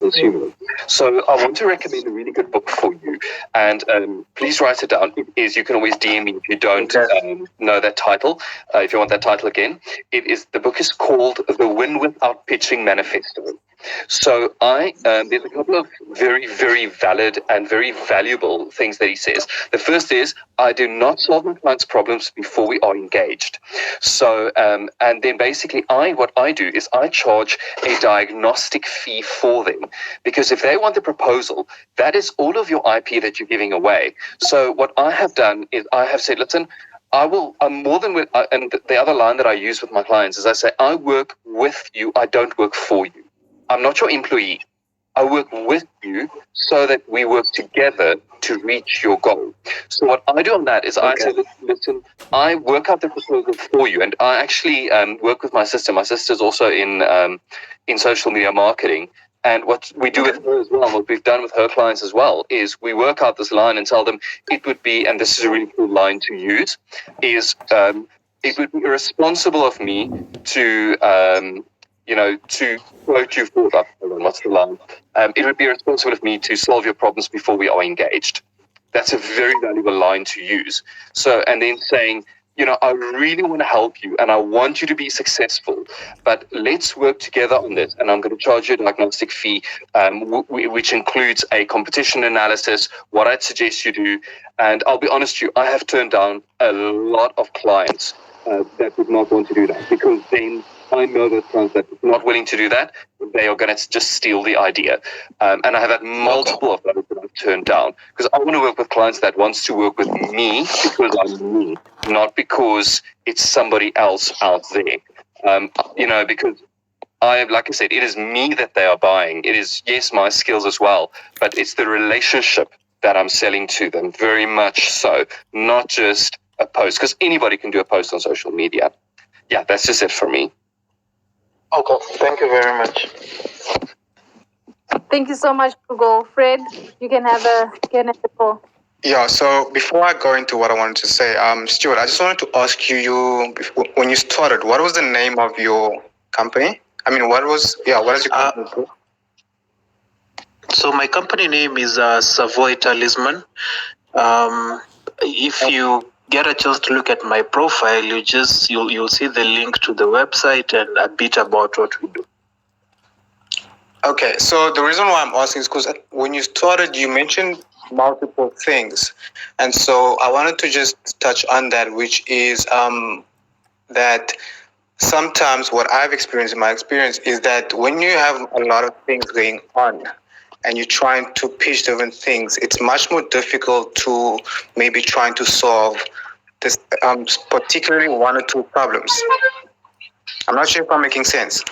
consumers. So I want to recommend a really good book for you, and please write it down. It is, you can always DM me if you don't know that title. If you want that title again, the book is called The Win Without Pitching Manifesto. So there's a couple of very, very valid and very valuable things that he says. The first is, I do not solve my clients' problems before we are engaged. So, and then basically what I do is I charge a diagnostic fee for them, because if they want the proposal, that is all of your IP that you're giving away. So what I have done is I have said, listen, I'm more than and the other line that I use with my clients is I say, I work with you, I don't work for you. I'm not your employee. I work with you so that we work together to reach your goal. So what I do on that is I say, listen, I work out the proposal for you. And I actually work with my sister. My sister's also in social media marketing. And what we do with her as well, what we've done with her clients as well, is we work out this line and tell them it would be, and this is a really cool line to use, is it would be irresponsible of me to to quote you for that. What's the line? It would be irresponsible of me to solve your problems before we are engaged. That's a very valuable line to use. So, and then saying, I really want to help you and I want you to be successful, but let's work together on this. And I'm going to charge you a diagnostic fee, which includes a competition analysis, what I'd suggest you do. And I'll be honest with you, I have turned down a lot of clients that would not want to do that, because then I know those clients that are not willing to do that, they are going to just steal the idea. And I have had multiple of those that I've turned down, because I want to work with clients that wants to work with me because I'm me, not because it's somebody else out there. Because like I said, it is me that they are buying. It is, yes, my skills as well, but it's the relationship that I'm selling to them, very much so, not just a post, because anybody can do a post on social media. Yeah, that's just it for me. Okay, thank you very much. Thank you so much, Hugo. Fred, you can have a call. Yeah, so before I go into what I wanted to say, Stuart, I just wanted to ask you, when you started, what was the name of your company? I mean, what is your company? So my company name is Savoy Talisman. If you get a chance to look at my profile, you'll see the link to the website and a bit about what we do. Okay, so the reason why I'm asking is because when you started, you mentioned multiple things, and so I wanted to just touch on that, which is that sometimes what I've experienced in my experience is that when you have a lot of things going on and you're trying to pitch different things, it's much more difficult to maybe trying to solve this, particularly one or two problems. I'm not sure if I'm making sense.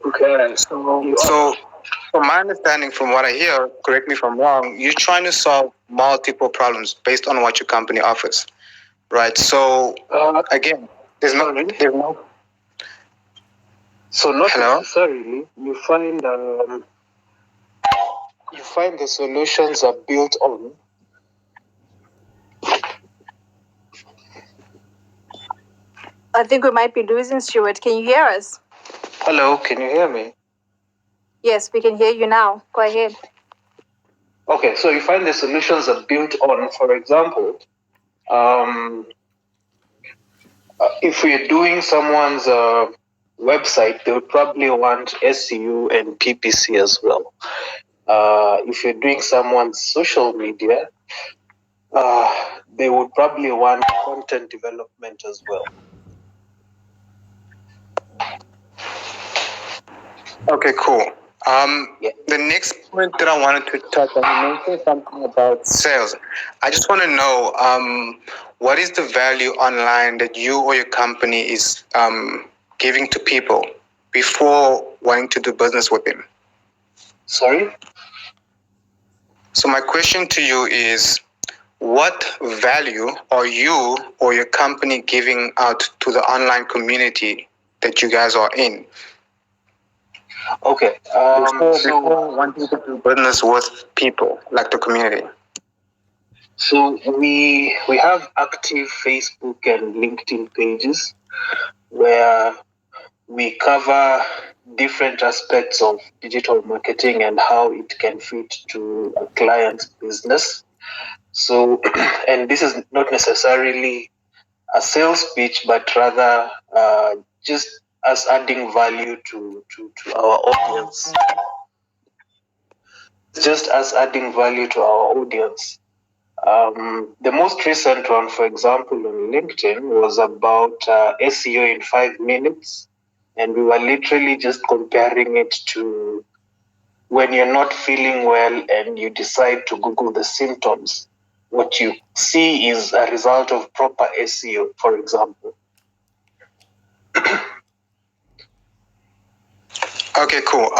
Okay, so from my understanding, from what I hear, correct me if I'm wrong, you're trying to solve multiple problems based on what your company offers, right? So again, there's no. So not Hello? necessarily. You find the solutions are built on. I think we might be losing Stuart. Can you hear us? Hello, can you hear me? Yes, we can hear you now. Go ahead. Okay, so you find the solutions are built on, for example, if we're doing someone's website, they would probably want SEO and PPC as well. If you're doing someone's social media, they would probably want content development as well. Okay, cool. The next point that I wanted to touch on, you mentioned something about sales. I just want to know what is the value online that you or your company is giving to people before wanting to do business with them? Sorry? So my question to you is, what value are you or your company giving out to the online community that you guys are in? Okay. Before wanting to do business with people, like the community. So we have active Facebook and LinkedIn pages where we cover different aspects of digital marketing and how it can fit to a client's business. So, and this is not necessarily a sales pitch, but rather just us adding value to our audience. Just us adding value to our audience. The most recent one, for example, on LinkedIn was about SEO in 5 minutes. And we were literally just comparing it to when you're not feeling well and you decide to Google the symptoms. What you see is a result of proper SEO, for example. Okay, cool.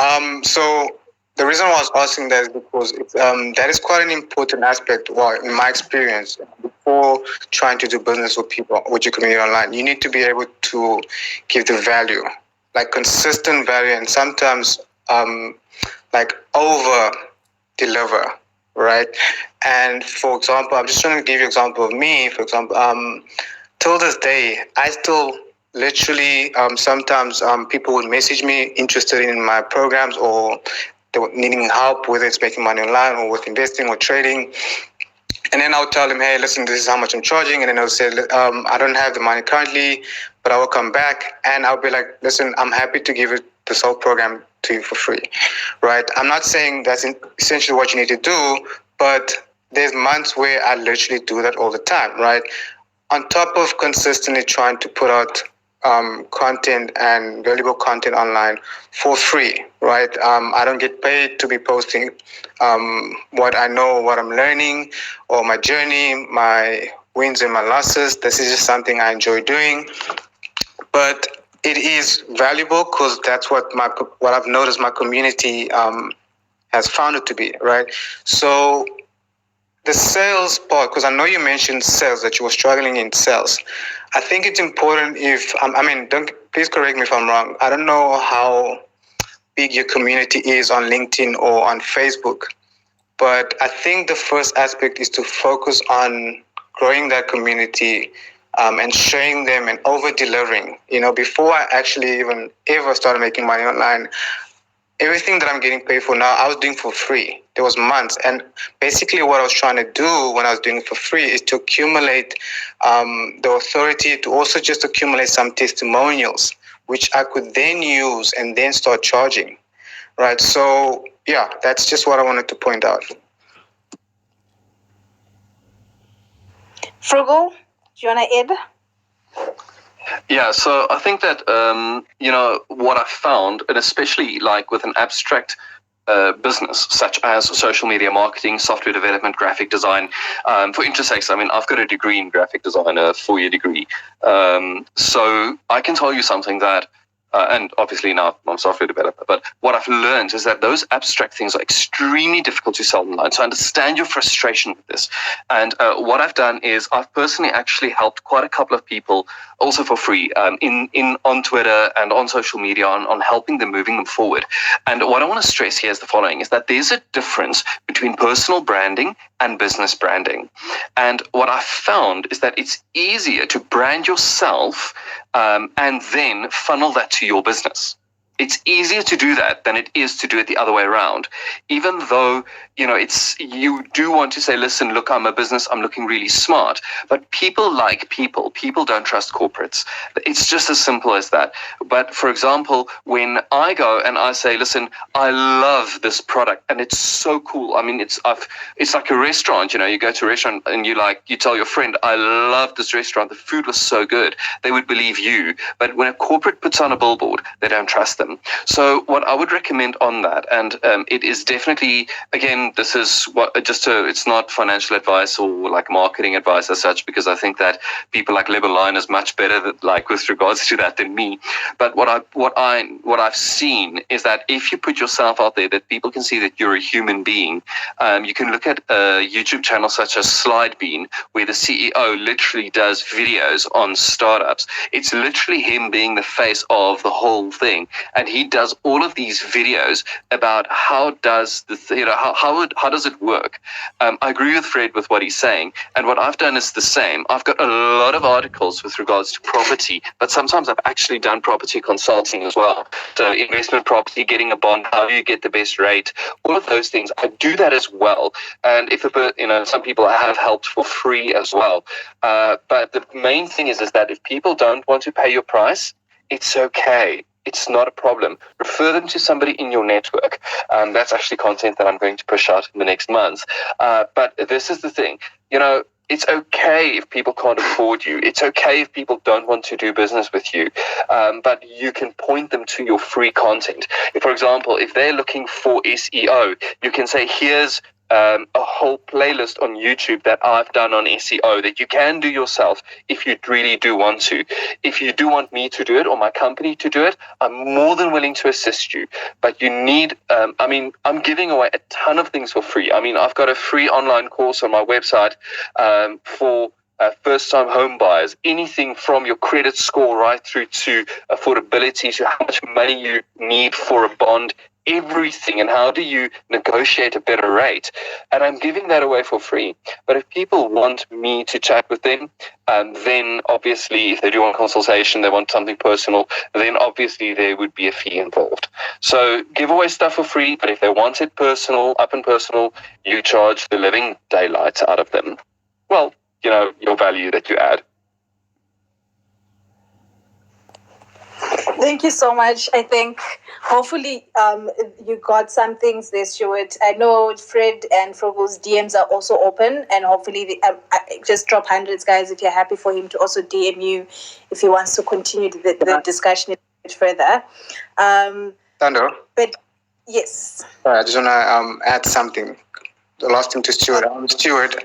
So the reason why I was asking that is because that is quite an important aspect. Well, in my experience, before trying to do business with people, with your community online, you need to be able to give the value, like consistent value, and sometimes like over deliver, right? And for example, I'm just trying to give you an example of me. For example, till this day, I still literally sometimes people would message me interested in my programs, or they were needing help, whether it's making money online or with investing or trading. And then I'll tell them, hey, listen, this is how much I'm charging. And then I'll say, I don't have the money currently, but I will come back. And I'll be like, listen, I'm happy to give it this whole program to you for free, right? I'm not saying that's essentially what you need to do, but there's months where I literally do that all the time, right? On top of consistently trying to put out content and valuable content online for free, right? I don't get paid to be posting what I know, what I'm learning, or my journey, my wins and my losses. This is just something I enjoy doing, but it is valuable because that's what I've noticed my community has found it to be, right? So the sales part, because I know you mentioned sales, that you were struggling in sales. I think it's important please correct me if I'm wrong. I don't know how big your community is on LinkedIn or on Facebook, but I think the first aspect is to focus on growing that community and showing them and over-delivering. Before I actually even ever started making money online, everything that I'm getting paid for now, I was doing for free. There was months. And basically what I was trying to do when I was doing it for free is to accumulate the authority, to also just accumulate some testimonials, which I could then use and then start charging, right? So, yeah, that's just what I wanted to point out. Frugal, do you want to add? Yeah, so I think that, what I found, and especially like with an abstract business such as social media marketing, software development, graphic design, for interest sakes, I've got a degree in graphic design, a 4-year degree. So I can tell you something that, and obviously now I'm a software developer, but what I've learned is that those abstract things are extremely difficult to sell online. So I understand your frustration with this. And what I've done is I've personally actually helped quite a couple of people, also for free, on Twitter and on social media, on helping them, moving them forward. And what I want to stress here is the following, is that there's a difference between personal branding and business branding. And what I've found is that it's easier to brand yourself and then funnel that to your business. It's easier to do that than it is to do it the other way around. Even though, you do want to say, listen, look, I'm a business, I'm looking really smart. But people like people. People don't trust corporates. It's just as simple as that. But for example, when I go and I say, listen, I love this product and it's so cool. It's like a restaurant, you go to a restaurant and you tell your friend, I love this restaurant. The food was so good. They would believe you. But when a corporate puts on a billboard, they don't trust them. So what I would recommend on that, and it is definitely, again, this is it's not financial advice or like marketing advice as such, because I think that people like Lebaline is much better with regards to that than me. But what I've seen is that if you put yourself out there, that people can see that you're a human being. You can look at a YouTube channel such as Slidebean, where the CEO literally does videos on startups. It's literally him being the face of the whole thing. and he does all of these videos about how does how does it work. I agree with Fred with what he's saying, and what I've done is the same. I've got a lot of articles with regards to property, but sometimes I've actually done property consulting as well. So investment property, getting a bond, how do you get the best rate, all of those things. I do that as well, and if some people I have helped for free as well. But the main thing is that if people don't want to pay your price, it's okay. It's not a problem. Refer them to somebody in your network. That's actually content that I'm going to push out in the next month. But this is the thing, it's okay if people can't afford you. It's okay if people don't want to do business with you. But you can point them to your free content. For example, if they're looking for SEO, you can say, here's a whole playlist on YouTube that I've done on SEO that you can do yourself if you really do want to. If you do want me to do it or my company to do it, I'm more than willing to assist you. But you need, I'm giving away a ton of things for free. I've got a free online course on my website for first-time home buyers, anything from your credit score right through to affordability, to how much money you need for a bond, everything, and how do you negotiate a better rate. And I'm giving that away for free. But if people want me to chat with them, then obviously if they do want consultation, they want something personal, then obviously there would be a fee involved. So give away stuff for free, but if they want it personal, up and personal, you charge the living daylights out of them. Well, your value that you add. Thank you so much. I think hopefully you got some things there, Stuart. I know Fred and Frogo's DMs are also open, and hopefully just drop hundreds, guys, if you're happy for him to also DM you if he wants to continue the discussion a bit further. Thunder. But yes. I just want to add something. The last thing to Stuart. Stuart,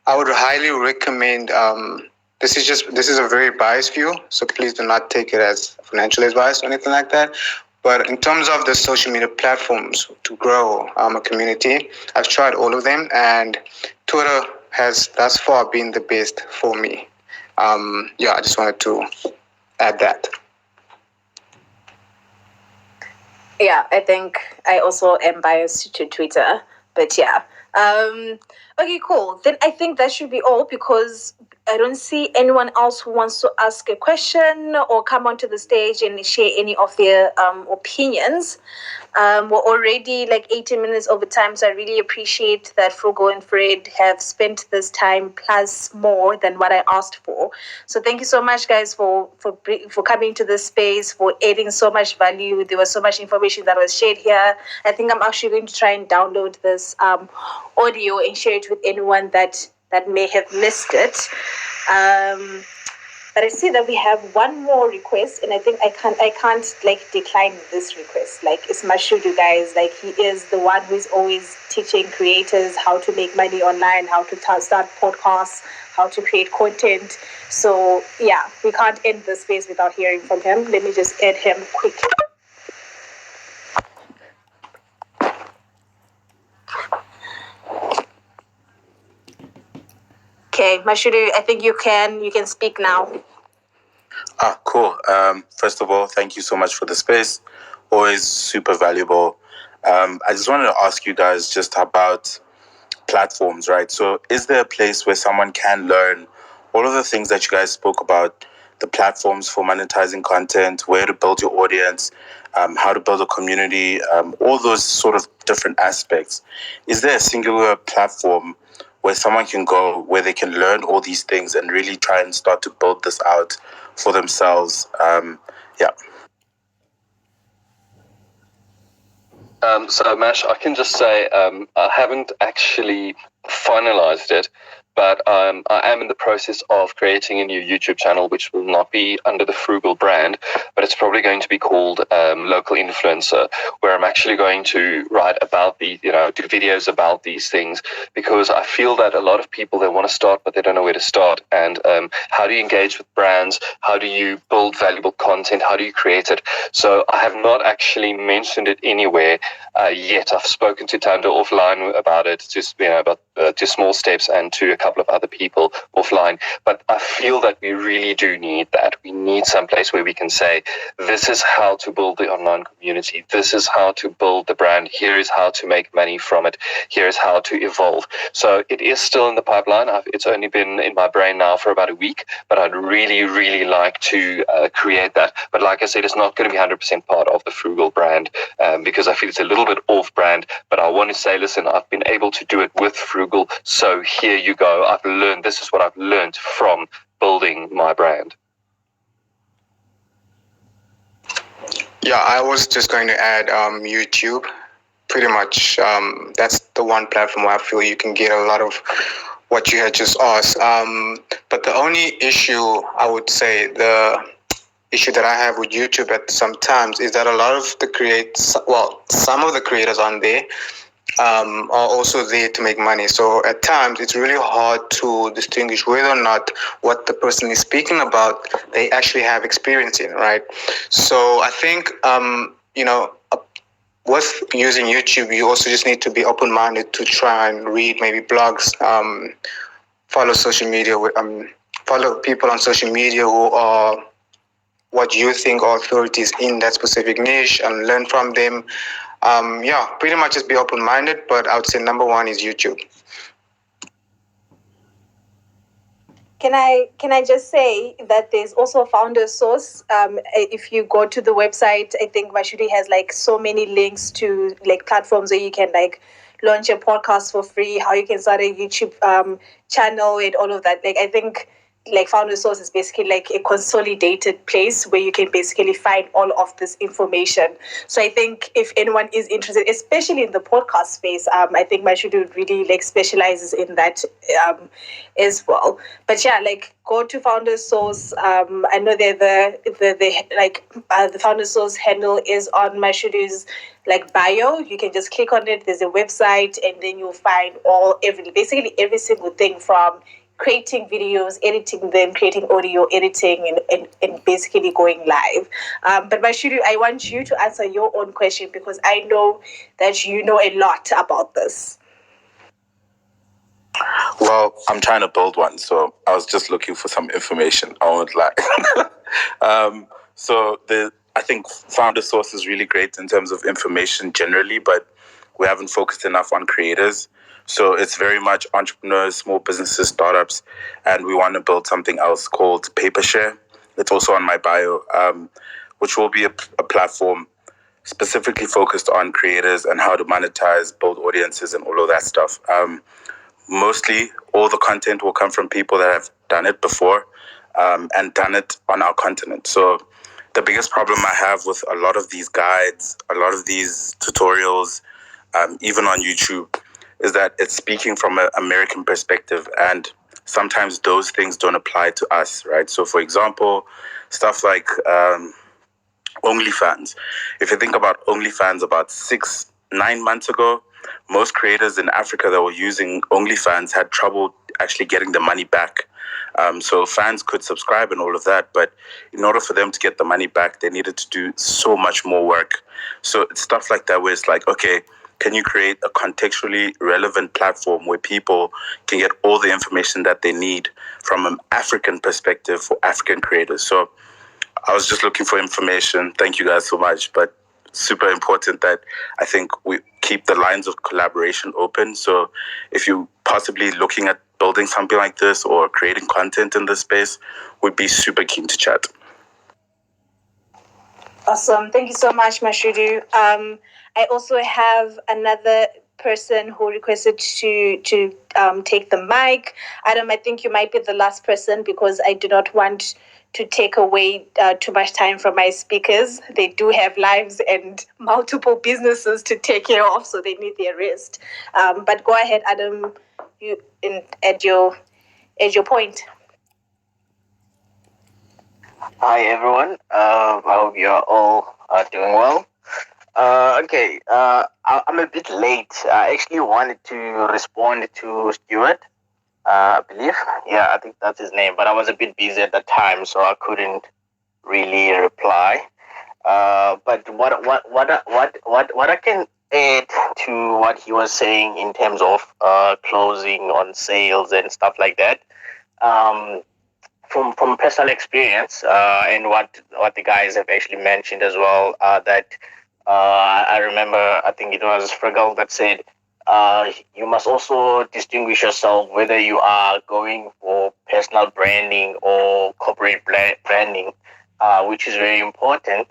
I would highly recommend. This is a very biased view, so please do not take it as financial advice or anything like that. But in terms of the social media platforms to grow a community, I've tried all of them, and Twitter has thus far been the best for me. I just wanted to add that. Yeah, I think I also am biased to Twitter, but yeah. Okay, cool. Then I think that should be all, because I don't see anyone else who wants to ask a question or come onto the stage and share any of their opinions. We're already like 18 minutes over time, so I really appreciate that Frogo and Fred have spent this time plus more than what I asked for. So thank you so much, guys, for coming to this space, for adding so much value. There was so much information that was shared here. I think I'm actually going to try and download this audio and share it with anyone that may have missed it. But I see that we have one more request, and I think I can't decline this request. It's Mashudu, guys. He is the one who is always teaching creators how to make money online, how to start podcasts, how to create content. So yeah, we can't end this space without hearing from him. Let me just add him quickly. Okay, Mashudu, I think you can speak now. Cool. First of all, thank you so much for the space. Always super valuable. I just wanted to ask you guys just about platforms, right? So is there a place where someone can learn all of the things that you guys spoke about, the platforms for monetizing content, where to build your audience, how to build a community, all those sort of different aspects? Is there a singular platform where someone can go, where they can learn all these things and really try and start to build this out for themselves? So Mash, I can just say I haven't actually finalized it, but I am in the process of creating a new YouTube channel, which will not be under the Frugal brand, but it's probably going to be called Local Influencer, where I'm actually going to write about do videos about these things, because I feel that a lot of people, they want to start, but they don't know where to start. And how do you engage with brands? How do you build valuable content? How do you create it? So I have not actually mentioned it anywhere yet. I've spoken to Tando offline about it, just about 2 small steps and to a couple of other people offline. But I feel that we really do need that. We need some place where we can say, this is how to build the online community. This is how to build the brand. Here is how to make money from it. Here is how to evolve. So it is still in the pipeline. It's only been in my brain now for about a week, but I'd really, really like to create that. But like I said, it's not going to be 100% part of the Frugal brand because I feel it's a little bit off brand. But I want to say, listen, I've been able to do it with Frugal. So here you go. I've learned, this is what I've learned from building my brand. Yeah, I was just going to add YouTube. Pretty much, that's the one platform where I feel you can get a lot of what you had just asked. But the only issue, I would say, the issue that I have with YouTube at some times is that a lot of the some of the creators on there are also there to make money. So at times it's really hard to distinguish whether or not what the person is speaking about they actually have experience in, right? So I think with using YouTube, you also just need to be open-minded to try and read maybe blogs, follow social media, follow people on social media who are what you think are authorities in that specific niche and learn from them. Pretty much just be open-minded, but I would say number one is YouTube. Can I just say that there's also a founder source. If you go to the website, I think Mashudi has like so many links to like platforms where you can like launch a podcast for free, how you can start a YouTube channel and all of that. Like I think like Founder Source is basically like a consolidated place where you can basically find all of this information. So I think if anyone is interested, especially in the podcast space, I think Mashudu really like specializes in that as well. But yeah, like go to Founder Source. I know they're the Founder Source handle is on Mashudu's like bio. You can just click on it. There's a website, and then you'll find basically every single thing from creating videos, editing them, creating audio, editing, and basically going live. But Mashudu, I want you to answer your own question because I know that you know a lot about this. Well, I'm trying to build one, so I was just looking for some information. I won't lie. I think Founder Source is really great in terms of information generally, but we haven't focused enough on creators. So it's very much entrepreneurs, small businesses, startups, and we want to build something else called Papershare. It's also on my bio, which will be a platform specifically focused on creators and how to monetize, build audiences, and all of that stuff. Mostly, all the content will come from people that have done it before and done it on our continent. So the biggest problem I have with a lot of these guides, a lot of these tutorials, even on YouTube, is that it's speaking from an American perspective, and sometimes those things don't apply to us, right? So, for example, stuff like OnlyFans. If you think about OnlyFans about 6-9 months ago, most creators in Africa that were using OnlyFans had trouble actually getting the money back. So fans could subscribe and all of that, but in order for them to get the money back, they needed to do so much more work. So it's stuff like that where it's like, okay, can you create a contextually relevant platform where people can get all the information that they need from an African perspective for African creators? So I was just looking for information. Thank you guys so much. But super important that I think we keep the lines of collaboration open. So if you possibly looking at building something like this or creating content in this space, we'd be super keen to chat. Awesome. Thank you so much, Mashudu. I also have another person who requested to take the mic. Adam, I think you might be the last person because I do not want to take away too much time from my speakers. They do have lives and multiple businesses to take care of, so they need their rest. But go ahead, Adam, you add your point. Hi, everyone. I hope you're all doing well. I'm a bit late. I actually wanted to respond to Stuart, I believe. Yeah, I think that's his name. But I was a bit busy at the time, so I couldn't really reply. But what I can add to what he was saying in terms of closing on sales and stuff like that. Um, from personal experience and what the guys have actually mentioned as well, that I remember, I think it was Friggle that said, you must also distinguish yourself whether you are going for personal branding or corporate branding, which is very important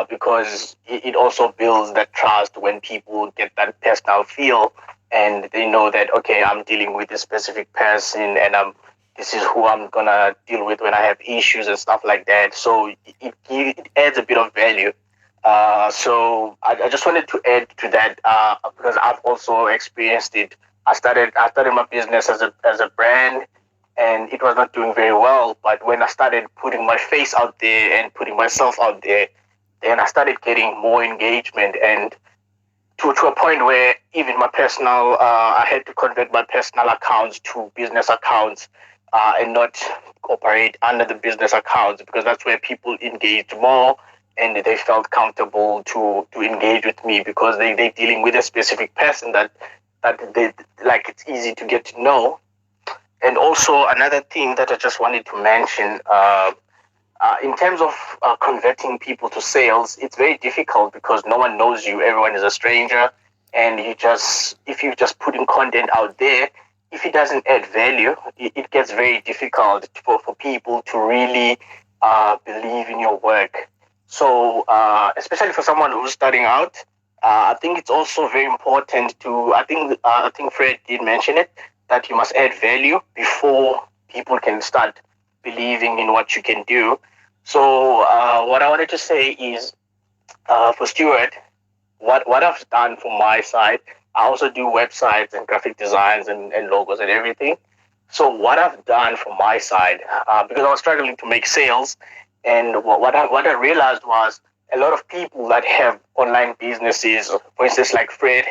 because it also builds that trust when people get that personal feel and they know that, okay, I'm dealing with a specific person and this is who I'm gonna deal with when I have issues and stuff like that. So it adds a bit of value. So I just wanted to add to that because I've also experienced it. I started my business as a brand, and it was not doing very well. But when I started putting my face out there and putting myself out there, then I started getting more engagement and to a point where even my personal, I had to convert my personal accounts to business accounts and not operate under the business accounts because that's where people engaged more and they felt comfortable to engage with me because they're dealing with a specific person that they like it's easy to get to know. And also another thing that I just wanted to mention, in terms of converting people to sales, it's very difficult because no one knows you. Everyone is a stranger, and if you just putting content out there, if it doesn't add value, it gets very difficult for people to really believe in your work. So, especially for someone who's starting out, I think it's also very important to. I think Fred did mention it that you must add value before people can start believing in what you can do. So what I wanted to say is for Stuart, what I've done from my side, I also do websites and graphic designs and logos and everything. So what I've done from my side, because I was struggling to make sales, and what I realized was a lot of people that have online businesses, for instance, like Fred,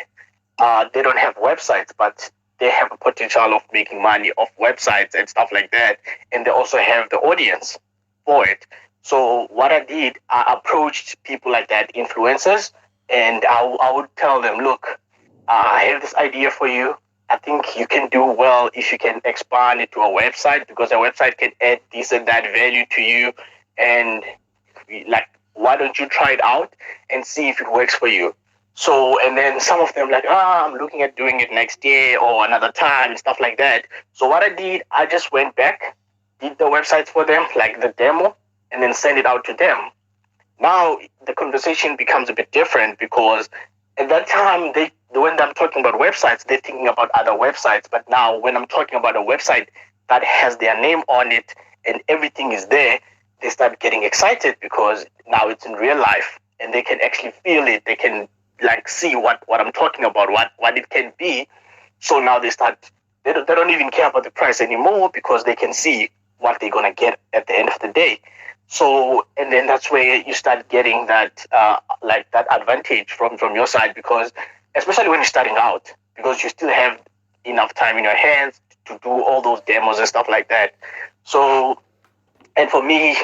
they don't have websites, but they have a potential of making money off websites and stuff like that, and they also have the audience for it. So what I did, I approached people like that, influencers, and I would tell them, look, I have this idea for you. I think you can do well if you can expand it to a website because a website can add this and that value to you. And like, why don't you try it out and see if it works for you? So, and then some of them like, I'm looking at doing it next year or another time and stuff like that. So what I did, I just went back, did the websites for them, like the demo, and then send it out to them. Now the conversation becomes a bit different because at that time when I'm talking about websites, they're thinking about other websites. But now when I'm talking about a website that has their name on it and everything is there, they start getting excited because now it's in real life and they can actually feel it. They can like see what I'm talking about, what it can be. So now they don't even care about the price anymore because they can see what they're gonna get at the end of the day. So, and then that's where you start getting that like that advantage from your side because especially when you're starting out because you still have enough time in your hands to do all those demos and stuff like that. So, and for me,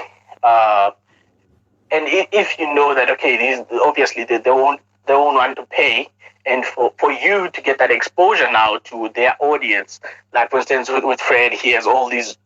uh, and if you know that okay, these obviously they won't want to pay, and for you to get that exposure now to their audience, like for instance with Fred, he has all these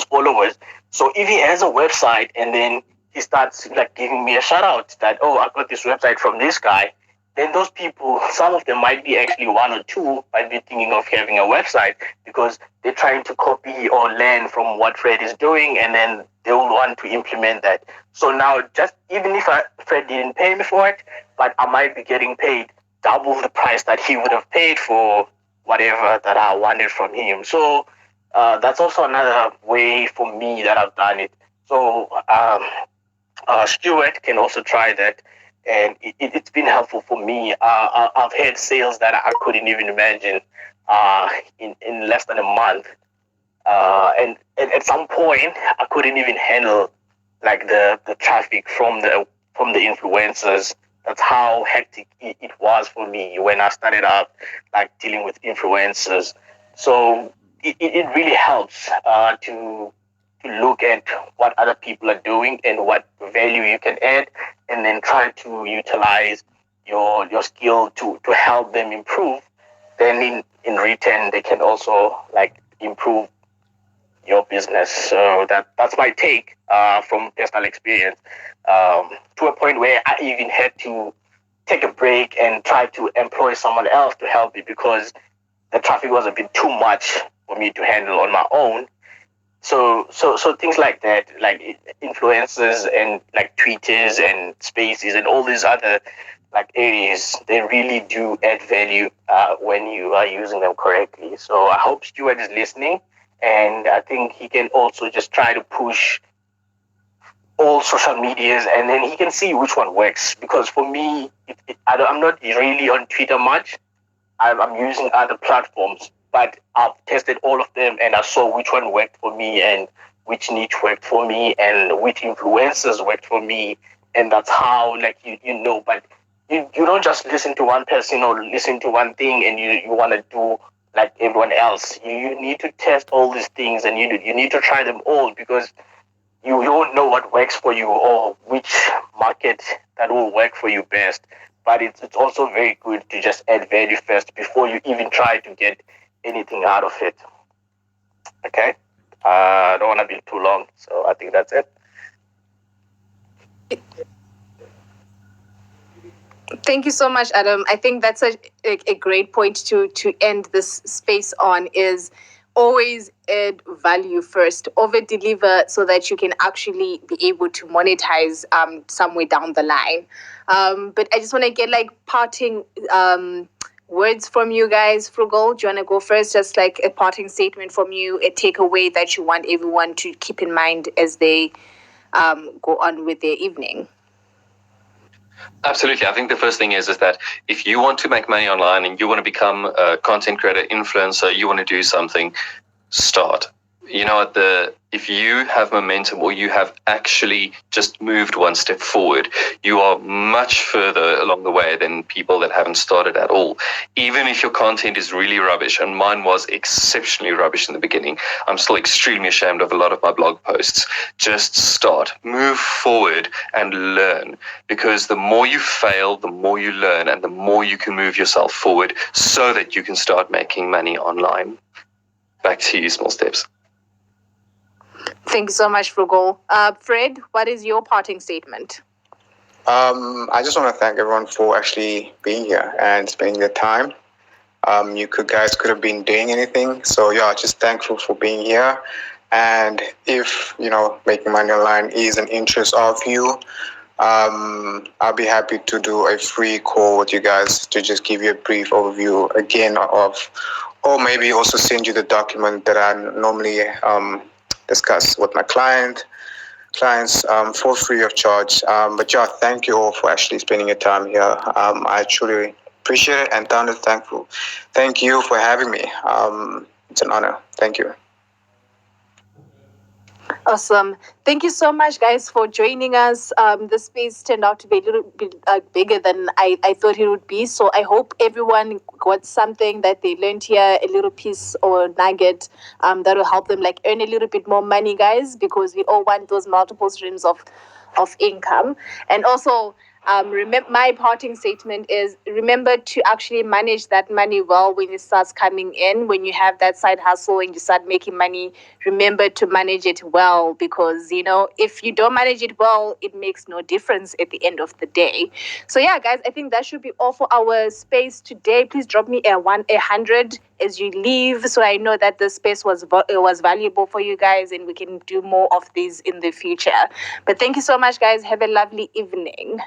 followers. So if he has a website and then he starts like giving me a shout out that oh I got this website from this guy, then those people, some of them might be actually one or two, might be thinking of having a website because they're trying to copy or learn from what Fred is doing, and then they will want to implement that. So now, just even if Fred didn't pay me for it, but I might be getting paid double the price that he would have paid for whatever that I wanted from him. So that's also another way for me that I've done it. So Stuart can also try that, and it's been helpful for me. I've had sales that I couldn't even imagine in less than a month, and at some point I couldn't even handle like the traffic from the influencers. That's how hectic it was for me when I started out like dealing with influencers. So it really helps to look at what other people are doing and what value you can add, and then try to utilize your skill to help them improve, then in return they can also like improve your business. So that's my take from personal experience, to a point where I even had to take a break and try to employ someone else to help me because the traffic was a bit too much for me to handle on my own. So things like that, like influencers and like Twitters and Spaces and all these other like areas, they really do add value when you are using them correctly. So I hope Stuart is listening, and I think he can also just try to push all social medias, and then he can see which one works. Because for me, I'm not really on Twitter much. I'm using other platforms, but I've tested all of them and I saw which one worked for me and which niche worked for me and which influencers worked for me. And that's how, like, you know, but you don't just listen to one person or listen to one thing and you want to do like everyone else. You need to test all these things and you need to try them all, because you don't know what works for you or which market that will work for you best. But it's also very good to just add value first before you even try to get anything out of it. Okay? I don't want to be too long, so I think that's it. Thank you so much, Adam. I think that's a great point to end this space on, is always add value first, over deliver, so that you can actually be able to monetize somewhere down the line. But I just want to get like parting words from you guys. Frugal, do you want to go first? Just like a parting statement from you, a takeaway that you want everyone to keep in mind as they go on with their evening. Absolutely. I think the first thing is that if you want to make money online and you want to become a content creator, influencer, you want to do something, start. You know, if you have momentum or you have actually just moved one step forward, you are much further along the way than people that haven't started at all. Even if your content is really rubbish, and mine was exceptionally rubbish in the beginning, I'm still extremely ashamed of a lot of my blog posts. Just start, move forward and learn, because the more you fail, the more you learn and the more you can move yourself forward so that you can start making money online. Back to you, Small Steps. Thank you so much, Frugal. Fred, what is your parting statement? I just want to thank everyone for actually being here and spending their time. You guys could have been doing anything, so yeah, just thankful for being here. And if making money online is an interest of you, I'll be happy to do a free call with you guys to just give you a brief overview again of, or maybe also send you the document that I normally discuss with my clients for free of charge. But yeah, thank you all for actually spending your time here. I truly appreciate it and thankful. Thank you for having me. It's an honor. Thank you. Awesome. Thank you so much, guys, for joining us. The space turned out to be a little bit bigger than I thought it would be. So I hope everyone got something that they learned here, a little piece or nugget that will help them like earn a little bit more money, guys, because we all want those multiple streams of income. And also, remember, my parting statement is, remember to actually manage that money well when it starts coming in. When you have that side hustle and you start making money, remember to manage it well, because if you don't manage it well, it makes no difference at the end of the day. So yeah, guys, I think that should be all for our space today. Please drop me a 100 as you leave, so I know that the space was valuable for you guys and we can do more of these in the future. But thank you so much, guys. Have a lovely evening.